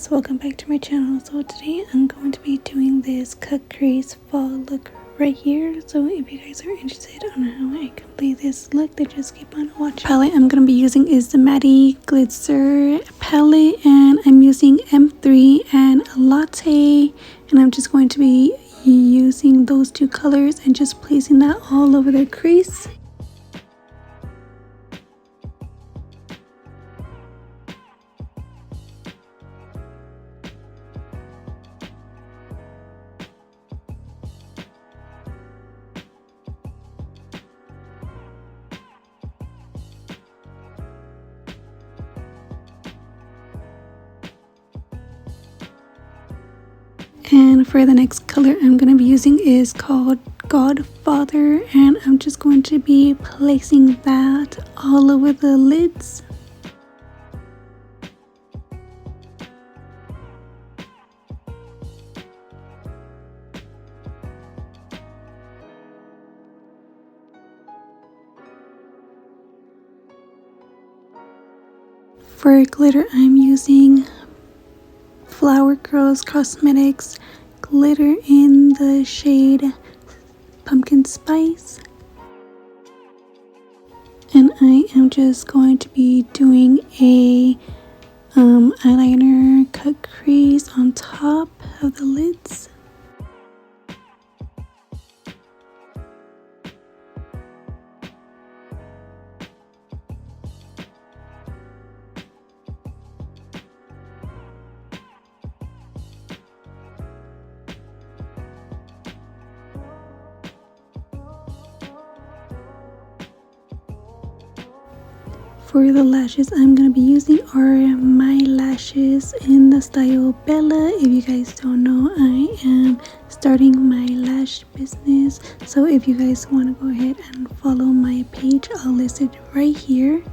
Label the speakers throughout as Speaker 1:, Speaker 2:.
Speaker 1: guys, welcome back to my channel. So today I'm going to be doing this cut crease fall look right here. So if you guys are interested on how I complete this look, then just keep on watching. Palette I'm going to be using is the Matte Glitzer palette, and I'm using M3 and a Latte, and I'm just going to be using those two colors and just placing that all over the crease. And for the next color I'm going to be using is called Godfather, and I'm just going to be placing that all over the lids. For glitter I'm using Flower Girls Cosmetics glitter in the shade Pumpkin Spice, and I am just going to be doing a eyeliner cut crease on top of the lids. For the lashes I'm going to be using are my lashes in the style Bella. If you guys don't know, I am starting my lash business. So if you guys want to go ahead and follow my page, I'll list it right here.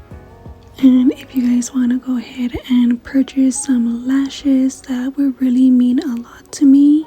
Speaker 1: And if you guys want to go ahead and purchase some lashes, that would really mean a lot to me.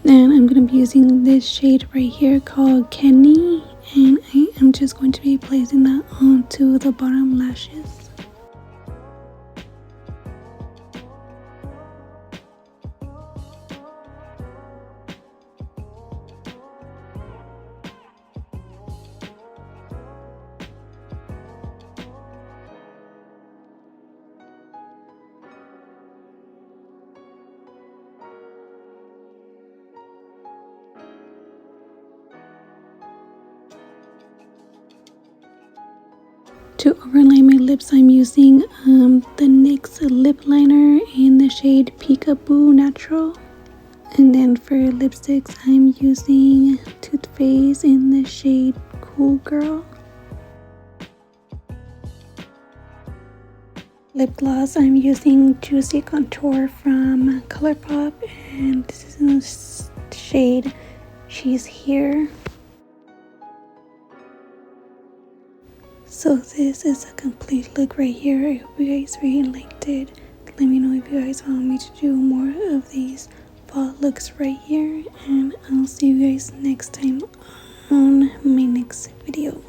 Speaker 1: And I'm going to be using this shade right here called Kenny, and I am just going to be placing that onto the bottom lashes. To overlay my lips, I'm using the NYX lip liner in the shade Peekaboo Natural. And then for lipsticks, I'm using Too Faced in the shade Cool Girl. Lip gloss, I'm using Juicy Contour from ColourPop, and this is in the shade She's Here. So this is a complete look right here. I hope you guys really liked it. Let me know if you guys want me to do more of these fall looks right here, and I'll see you guys next time on my next video.